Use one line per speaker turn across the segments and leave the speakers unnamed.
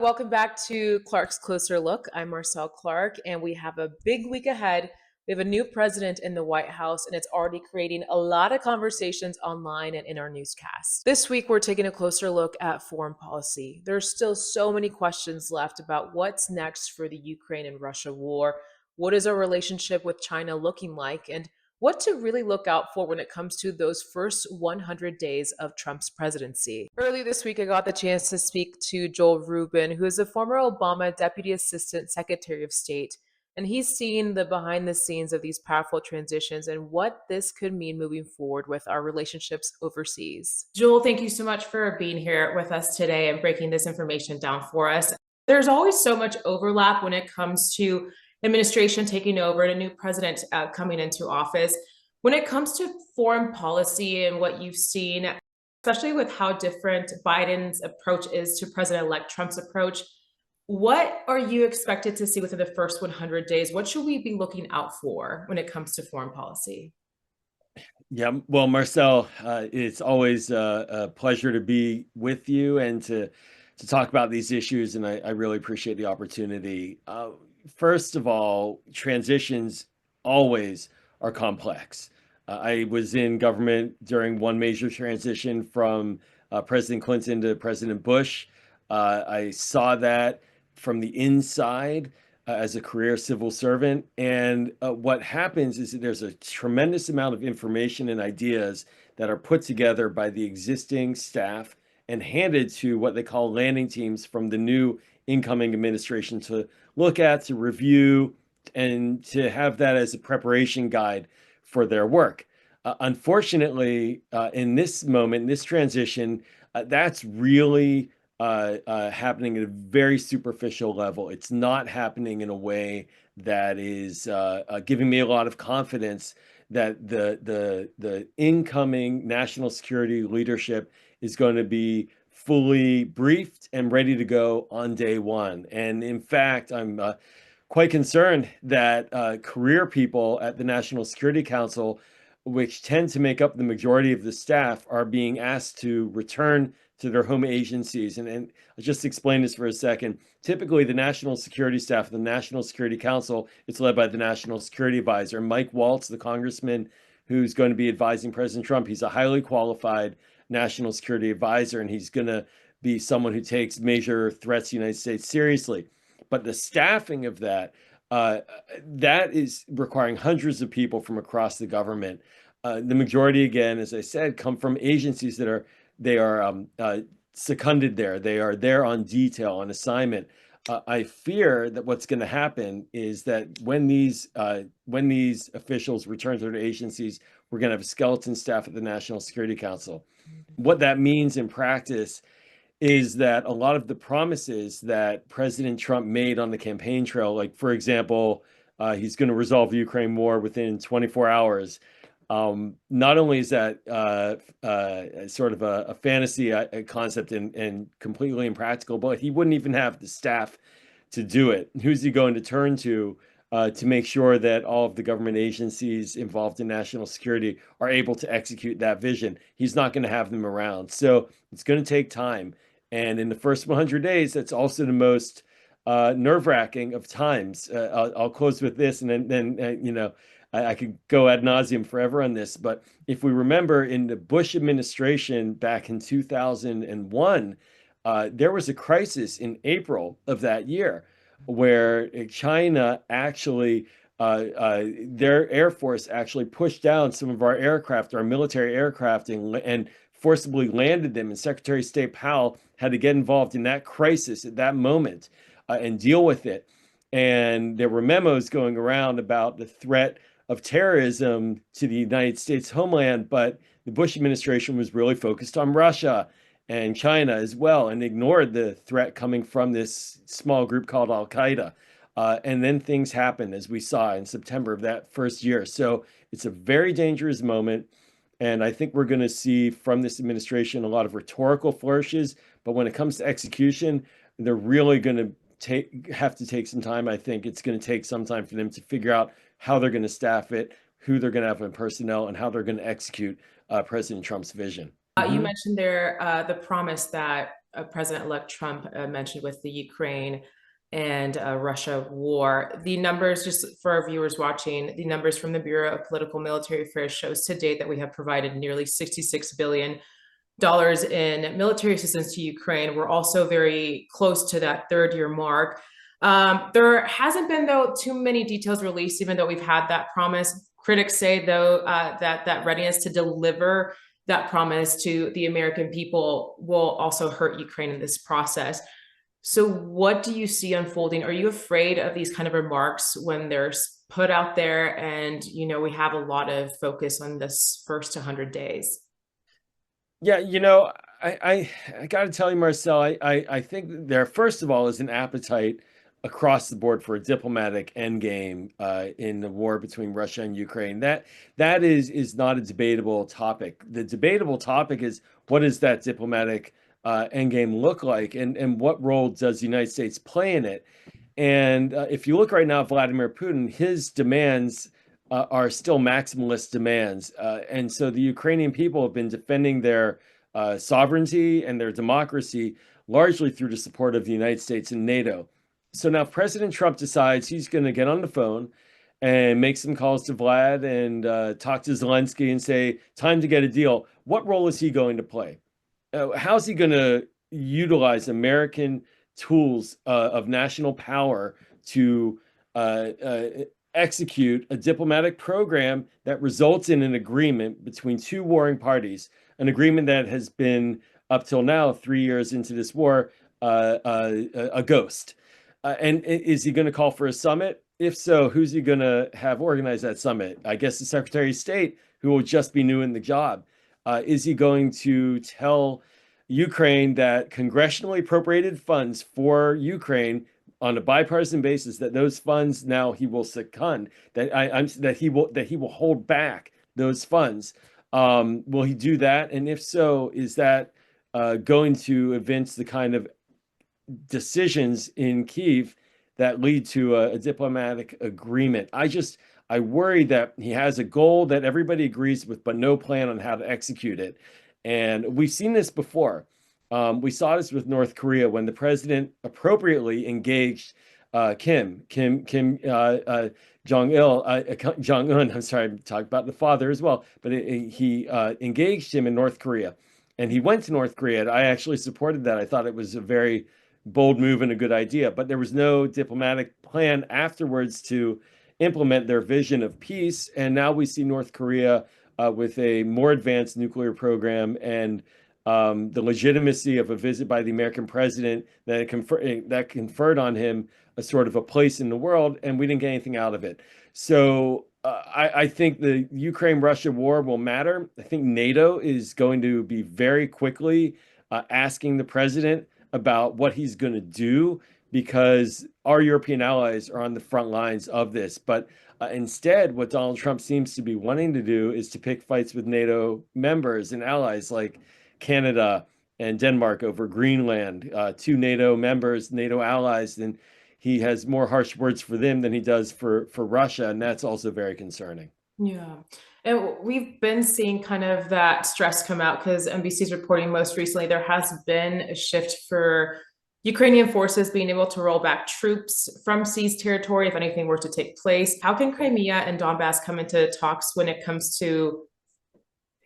Welcome back to Clarke's Closer Look. I'm Marcel Clarke, and we have a big week ahead. We have a new president in the White House, and it's already creating a lot of conversations online and in our newscasts. This week, we're taking a closer look at foreign policy. There's still so many questions left about what's next for the Ukraine and Russia war. What is our relationship with China looking like? And what to really look out for when it comes to those first 100 days of Trump's presidency. Earlier this week, I got the chance to speak to Joel Rubin, who is a former Obama Deputy Assistant Secretary of State. And he's seen the behind the scenes of these powerful transitions and what this could mean moving forward with our relationships overseas. Joel, thank you so much for being here with us today and breaking this information down for us. There's always so much overlap when it comes to administration taking over and a new president coming into office. When it comes to foreign policy and what you've seen, especially with how different Biden's approach is to President-elect Trump's approach, what are you expected to see within the first 100 days? What should we be looking out for when it comes to foreign policy?
Yeah, well, Marcel, it's always a pleasure to be with you and to talk about these issues, and I really appreciate the opportunity. First of all, transitions always are complex. I was in government during one major transition from President Clinton to President Bush. I saw that from the inside as a career civil servant. And what happens is that there's a tremendous amount of information and ideas that are put together by the existing staff and handed to what they call landing teams from the new incoming administration to look at, to review, and to have that as a preparation guide for their work. Unfortunately, in this moment, in this transition, that's really happening at a very superficial level. It's not happening in a way that is giving me a lot of confidence that the incoming national security leadership is going to be fully briefed and ready to go on day one. And in fact, I'm quite concerned that career people at the National Security Council, which tend to make up the majority of the staff, are being asked to return to their home agencies. And I'll just explain this for a second. Typically, the national security staff of the National Security Council is led by the National Security Advisor. Mike Waltz, the congressman who's going to be advising President Trump, he's a highly qualified national security advisor, and he's going to be someone who takes major threats to the United States seriously. But the staffing of that is requiring hundreds of people from across the government. The majority, again, as I said, come from agencies that are seconded there. They are there on detail, on assignment. I fear that what's going to happen is that when these officials return to their agencies, we're going to have a skeleton staff at the National Security Council. What that means in practice is that a lot of the promises that President Trump made on the campaign trail, like, for example, he's going to resolve the Ukraine war within 24 hours. Not only is that sort of a fantasy concept and completely impractical, but he wouldn't even have the staff to do it. Who's he going to turn to make sure that all of the government agencies involved in national security are able to execute that vision? He's not going to have them around. So it's going to take time. And in the first 100 days, that's also the most nerve-wracking of times. I'll close with this, and then I could go ad nauseum forever on this. But if we remember, in the Bush administration back in 2001, there was a crisis in April of that year where China actually, their Air Force actually pushed down some of our aircraft, our military aircraft, and forcibly landed them. And Secretary of State Powell had to get involved in that crisis at that moment and deal with it. And there were memos going around about the threat of terrorism to the United States homeland, but the Bush administration was really focused on Russia and China as well, and ignored the threat coming from this small group called Al Qaeda. And then things happened, as we saw in September of that first year. So it's a very dangerous moment. And I think we're going to see from this administration a lot of rhetorical flourishes. But when it comes to execution, they're really going to have to take some time. I think it's going to take some time for them to figure out how they're going to staff it, who they're going to have in personnel, and how they're going to execute President Trump's vision. You mentioned there the promise that
President-elect Trump mentioned with the Ukraine and Russia war. The numbers, just for our viewers watching, the numbers from the Bureau of Political Military Affairs shows to date that we have provided nearly $66 billion in military assistance to Ukraine. We're also very close to that third-year mark. There hasn't been, though, too many details released, even though we've had that promise. Critics say, though, that readiness to deliver that promise to the American people will also hurt Ukraine in this process. So, what do you see unfolding? Are you afraid of these kind of remarks when they're put out there? And, we have a lot of focus on this first 100 days.
Yeah, I got to tell you, Marcel, I think there, first of all, is an appetite across the board for a diplomatic endgame in the war between Russia and Ukraine. That is not a debatable topic. The debatable topic is, what does that diplomatic endgame look like, and what role does the United States play in it? And if you look right now at Vladimir Putin, his demands are still maximalist demands. And so the Ukrainian people have been defending their sovereignty and their democracy largely through the support of the United States and NATO. So now President Trump decides he's going to get on the phone and make some calls to Vlad and talk to Zelensky and say, time to get a deal. What role is he going to play? How's he going to utilize American tools of national power to execute a diplomatic program that results in an agreement between two warring parties, an agreement that has been, up till now, 3 years into this war, a ghost? And is he going to call for a summit? If so, who's he going to have organize that summit? I guess the Secretary of State, who will just be new in the job. Is he going to tell Ukraine that congressionally appropriated funds for Ukraine on a bipartisan basis, that those funds now he will second, that he will hold back those funds? Will he do that? And if so, is that going to evince the kind of decisions in Kyiv that lead to a diplomatic agreement? I worry that he has a goal that everybody agrees with, but no plan on how to execute it. And we've seen this before. We saw this with North Korea when the president appropriately engaged Jong Un. I'm sorry, I'm talking about the father as well, but he engaged him in North Korea, and he went to North Korea. And I actually supported that. I thought it was a very bold move and a good idea, but there was no diplomatic plan afterwards to implement their vision of peace. And now we see North Korea with a more advanced nuclear program, and the legitimacy of a visit by the American president that conferred on him a sort of a place in the world, and we didn't get anything out of it. So I think the Ukraine-Russia war will matter. I think NATO is going to be very quickly asking the president about what he's going to do, because our European allies are on the front lines of this. But instead, what Donald Trump seems to be wanting to do is to pick fights with NATO members and allies like Canada and Denmark over Greenland, two NATO members, NATO allies, and he has more harsh words for them than he does for Russia, and that's also very concerning.
Yeah. And we've been seeing kind of that stress come out because NBC's reporting most recently there has been a shift for Ukrainian forces being able to roll back troops from seized territory if anything were to take place. How can Crimea and Donbass come into talks when it comes to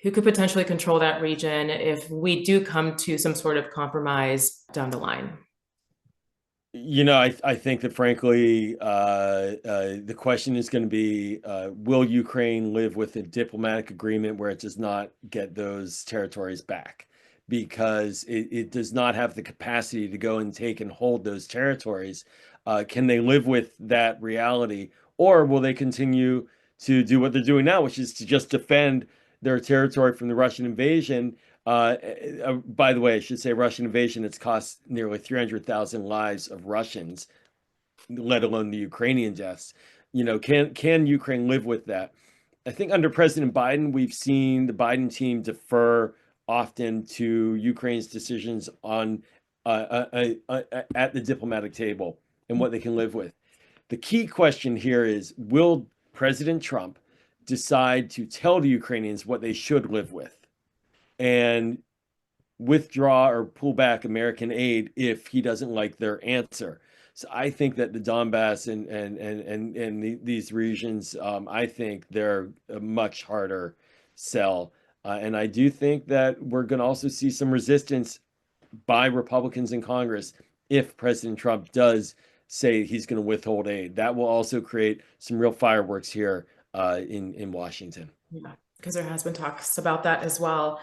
who could potentially control that region if we do come to some sort of compromise down the line?
I think that, frankly, the question is going to be, will Ukraine live with a diplomatic agreement where it does not get those territories back? Because it does not have the capacity to go and take and hold those territories. Can they live with that reality? Or will they continue to do what they're doing now, which is to just defend their territory from the Russian invasion? By the way, I should say Russian invasion, it's cost nearly 300,000 lives of Russians, let alone the Ukrainian deaths. Can Ukraine live with that? I think under President Biden, we've seen the Biden team defer often to Ukraine's decisions on at the diplomatic table and what they can live with. The key question here is, will President Trump decide to tell the Ukrainians what they should live with? And withdraw or pull back American aid if he doesn't like their answer. So I think that the Donbass and these regions, I think they're a much harder sell. And I do think that we're going to also see some resistance by Republicans in Congress if President Trump does say he's going to withhold aid. That will also create some real fireworks here in Washington.
Yeah, because there has been talks about that as well.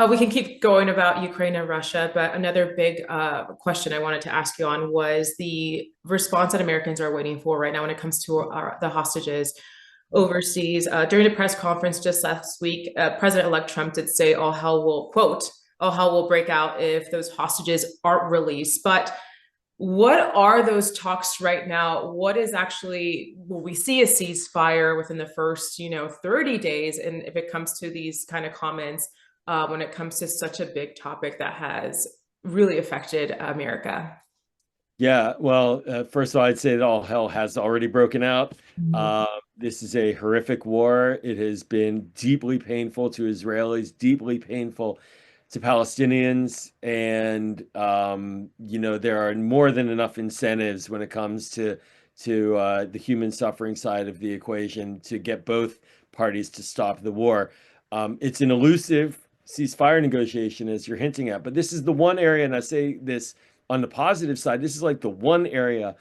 We can keep going about Ukraine and Russia, but another big question I wanted to ask you on was the response that Americans are waiting for right now when it comes to the hostages overseas. During a press conference just last week, President-elect Trump did say all hell will, quote, all hell will break out if those hostages aren't released. But what are those talks right now? What is actually, will we see a ceasefire within the first, 30 days? And if it comes to these kind of comments, when it comes to such a big topic that has really affected America?
Yeah, well, first of all, I'd say that all hell has already broken out.
Mhm.
This is a horrific war. It has been deeply painful to Israelis, deeply painful to Palestinians, and there are more than enough incentives when it comes to the human suffering side of the equation to get both parties to stop the war. It's an elusive ceasefire negotiation, as you're hinting at, but this is the one area, and I say this on the positive side, this is like the one area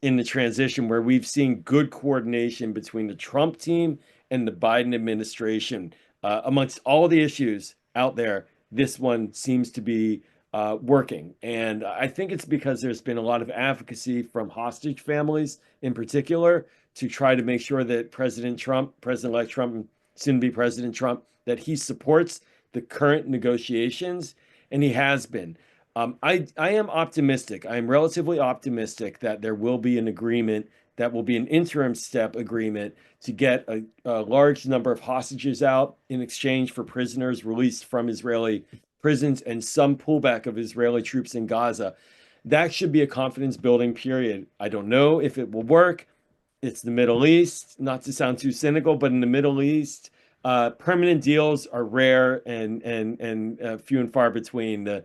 in the transition where we've seen good coordination between the Trump team and the Biden administration. Amongst all the issues out there, this one seems to be working. And I think it's because there's been a lot of advocacy from hostage families in particular to try to make sure that President Trump, President-elect Trump, soon to be President Trump, that he supports the current negotiations, and he has been. I am optimistic. I am relatively optimistic that there will be an agreement that will be an interim step agreement to get a large number of hostages out in exchange for prisoners released from Israeli prisons and some pullback of Israeli troops in Gaza. That should be a confidence building period. I don't know if it will work. It's the Middle East, not to sound too cynical, but in the Middle East, permanent deals are rare and few and far between. The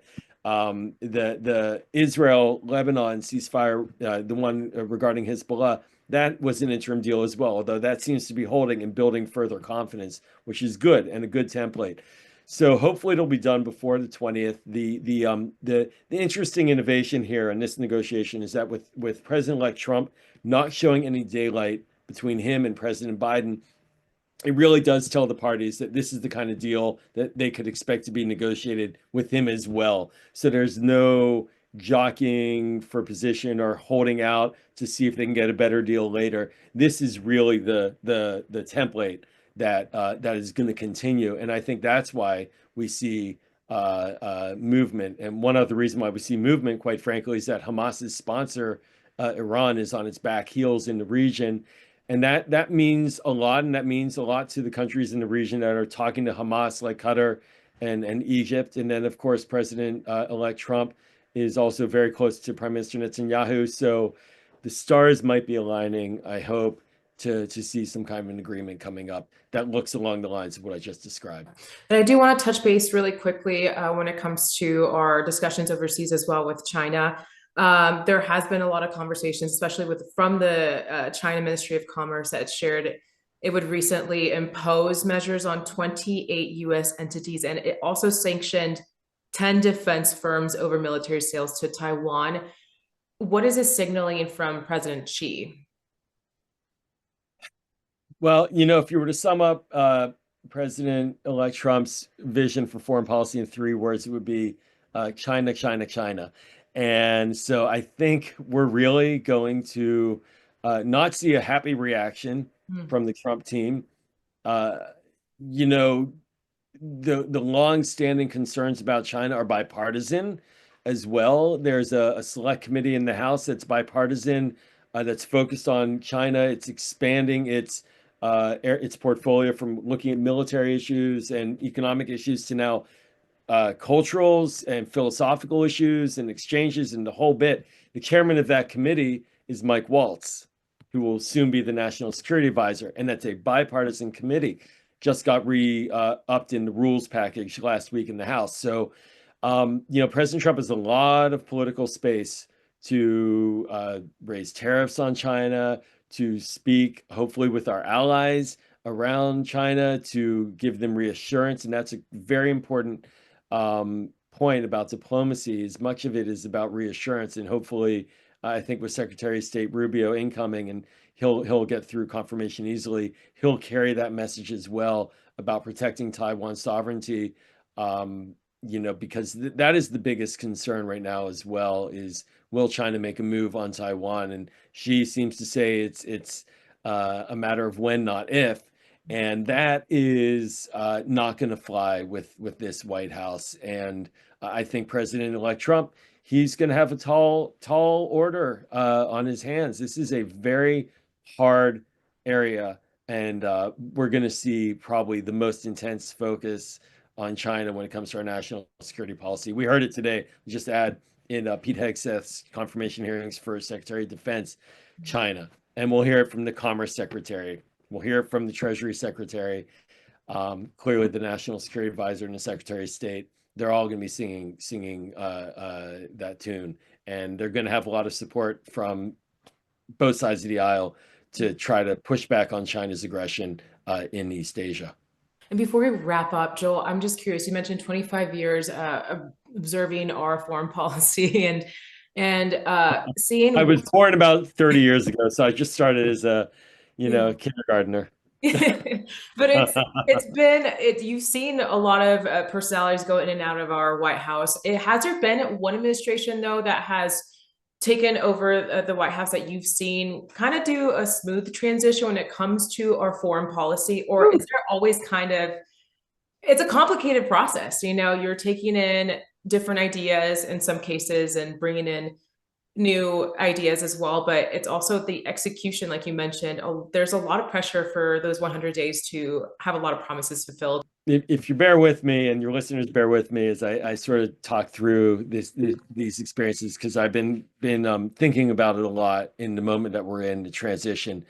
Israel Lebanon ceasefire, the one regarding Hezbollah, that was an interim deal as well, although that seems to be holding and building further confidence, which is good and a good template. So hopefully it'll be done before the 20th. The interesting innovation here in this negotiation is that with President-elect Trump not showing any daylight between him and President Biden, it really does tell the parties that this is the kind of deal that they could expect to be negotiated with him as well. So there's no jockeying for position or holding out to see if they can get a better deal later. This is really the template that is going to continue, and I think that's why we see movement. And one other reason why we see movement, quite frankly, is that Hamas's sponsor, Iran, is on its back heels in the region. And that means a lot, and that means a lot to the countries in the region that are talking to Hamas, like Qatar and Egypt. And then, of course, President-elect Trump is also very close to Prime Minister Netanyahu. So the stars might be aligning, I hope, to see some kind of an agreement coming up that looks along the lines of what I just described.
And I do want to touch base really quickly when it comes to our discussions overseas as well with China. There has been a lot of conversations, especially from the China Ministry of Commerce, that shared it would recently impose measures on 28 U.S. entities, and it also sanctioned 10 defense firms over military sales to Taiwan. What is this signaling from President Xi?
Well, if you were to sum up President-elect Trump's vision for foreign policy in 3 words, it would be China, China, China. And so I think we're really going to not see a happy reaction
Hmm.
from the Trump team. Uh, you know, the long-standing concerns about China are bipartisan as well. There's a select committee in the House that's bipartisan, that's focused on China. It's expanding its portfolio from looking at military issues and economic issues to now culturals and philosophical issues and exchanges and the whole bit. The chairman of that committee is Mike Waltz, who will soon be the national security advisor, and that's a bipartisan committee. Just got upped in the rules package last week in the House. So President Trump has a lot of political space to raise tariffs on China, to speak, hopefully, with our allies around China, to give them reassurance. And that's a very important point about diplomacy, is much of it is about reassurance. And hopefully, I think with Secretary of State Rubio incoming, and he'll get through confirmation easily, he'll carry that message as well about protecting Taiwan's sovereignty. Because that is the biggest concern right now as well, is will China make a move on Taiwan? And she seems to say it's a matter of when, not if. And that is not going to fly with this White House. And I think President-elect Trump, he's going to have a tall order on his hands. This is a very hard area, and we're going to see probably the most intense focus on China when it comes to our national security policy. We heard it today. Just add in Pete Hegseth's confirmation hearings for Secretary of Defense, China. And we'll hear it from the Commerce Secretary. We'll hear it from the Treasury Secretary. Clearly, the National Security Advisor and the Secretary of State. They're all going to be singing that tune. And they're going to have a lot of support from both sides of the aisle to try to push back on China's aggression in East Asia.
And before we wrap up, Joel, I'm just curious. You mentioned 25 years observing our foreign policy and seeing.
I was born about 30 years ago, so I just started as a, kindergartner.
But it's been you've seen a lot of personalities go in and out of our White House. Has there been one administration though that has taken over the White House that you've seen kind of do a smooth transition when it comes to our foreign policy, or is there always kind of, it's a complicated process, you're taking in different ideas in some cases and bringing in new ideas as well, but it's also the execution, like you mentioned. There's a lot of pressure for those 100 days to have a lot of promises fulfilled.
If you bear with me, and your listeners bear with me as I sort of talk through these experiences, because I've been thinking about it a lot in the moment that we're in, the transition.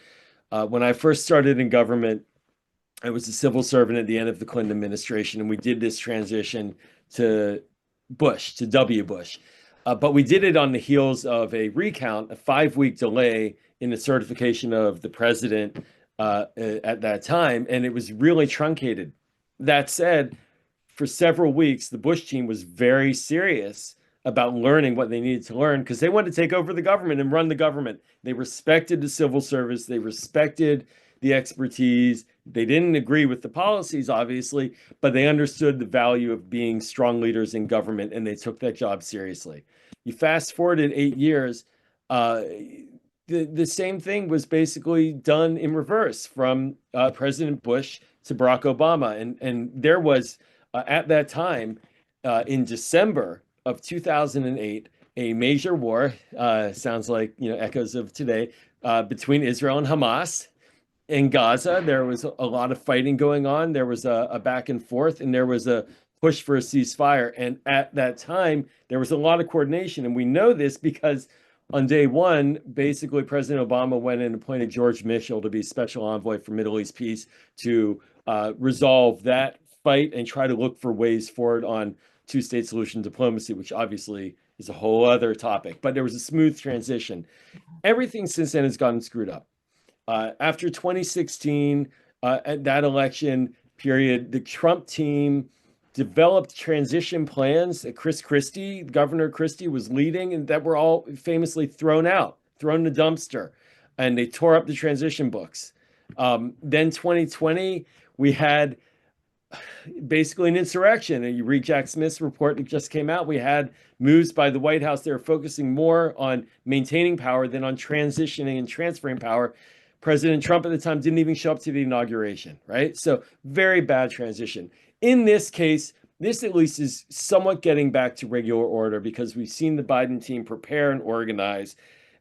When I first started in government, I was a civil servant at the end of the Clinton administration, and we did this transition to W. Bush. But we did it on the heels of a recount, a 5-week delay in the certification of the president at that time, and it was really truncated. That said, for several weeks, the Bush team was very serious about learning what they needed to learn, because they wanted to take over the government and run the government. They respected the civil service. They respected the expertise. They didn't agree with the policies, obviously, but they understood the value of being strong leaders in government, and they took that job seriously. You fast forwarded 8 years, the same thing was basically done in reverse from President Bush to Barack Obama. And there was, at that time, in December of 2008, a major war, sounds like, echoes of today, between Israel and Hamas. In Gaza, there was a lot of fighting going on. There was a back and forth, and there was a push for a ceasefire. And at that time, there was a lot of coordination. And we know this because on day one, basically, President Obama went and appointed George Mitchell to be special envoy for Middle East peace to resolve that fight and try to look for ways forward on two-state solution diplomacy, which obviously is a whole other topic. But there was a smooth transition. Everything since then has gotten screwed up. After 2016, at that election period, the Trump team developed transition plans that Governor Christie was leading, and that were all famously thrown in the dumpster, and they tore up the transition books. Then 2020, we had basically an insurrection. And you read Jack Smith's report that just came out. We had moves by the White House. They were focusing more on maintaining power than on transitioning and transferring power. President Trump at the time didn't even show up to the inauguration, right? So very bad transition. In this case, this at least is somewhat getting back to regular order, because we've seen the Biden team prepare and organize.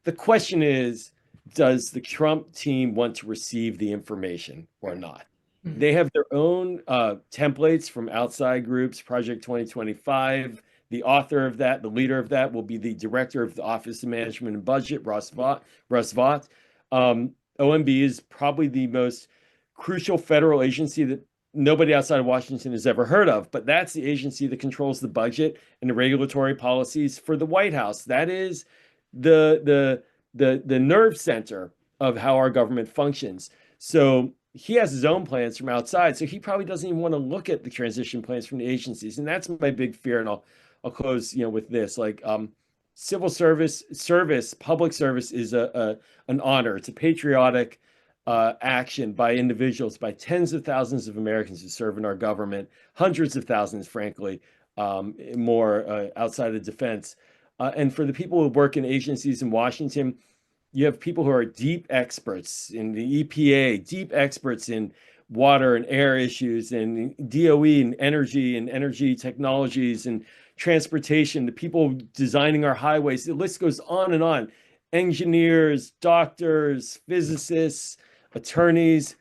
The question is, does the Trump team want to receive the information or not? Mm-hmm. They have their own templates from outside groups, Project 2025. The author of that, the leader of that, will be the director of the Office of Management and Budget, Russ Vought. OMB is probably the most crucial federal agency that nobody outside of Washington has ever heard of, but that's the agency that controls the budget and the regulatory policies for the White House. That is the nerve center of how our government functions. So he has his own plans from outside, so he probably doesn't even want to look at the transition plans from the agencies, and that's my big fear. And I'll close, with this. Like, civil service, public service is an honor. It's a patriotic action by individuals, by tens of thousands of Americans who serve in our government, hundreds of thousands, frankly, more outside of defense. And for the people who work in agencies in Washington, you have people who are deep experts in the EPA, deep experts in water and air issues, and DOE and energy technologies and transportation, the people designing our highways. The list goes on and on. Engineers, doctors, physicists, attorneys,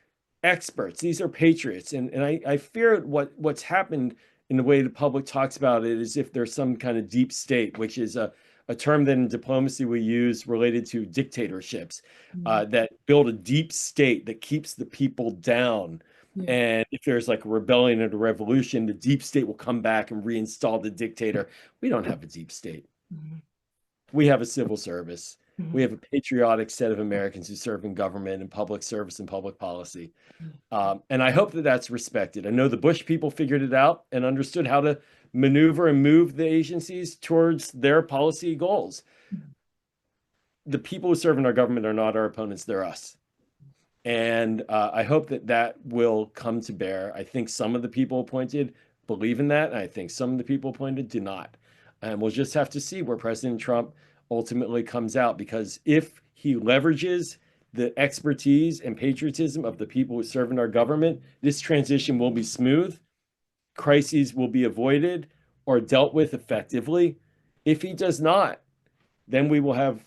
experts. These are patriots. And I fear what's happened in the way the public talks about it is if there's some kind of deep state, which is a term that in diplomacy we use related to dictatorships, that build a deep state that keeps the people down.
Yeah.
And if there's like a rebellion or a revolution, the deep state will come back and reinstall the dictator. We don't have a deep state. We have a civil service. We have a patriotic set of Americans who serve in government and public service and public policy. And I hope that that's respected. I know the Bush people figured it out and understood how to maneuver and move the agencies towards their policy goals. The people who serve in our government are not our opponents, they're us. And I hope that that will come to bear. I think some of the people appointed believe in that. And I think some of the people appointed do not. And we'll just have to see where President Trump ultimately comes out, because if he leverages the expertise and patriotism of the people who serve in our government, this transition will be smooth. Crises will be avoided or dealt with effectively. If he does not, then we will have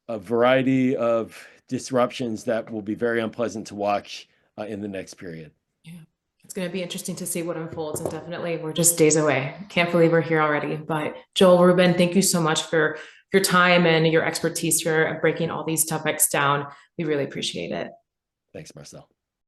a variety of disruptions that will be very unpleasant to watch in the next period.
Yeah, it's going to be interesting to see what unfolds, and definitely we're just days away. Can't believe we're here already. But Joel, Rubin, thank you so much for your time and your expertise for breaking all these topics down. We really appreciate it.
Thanks, Marcel.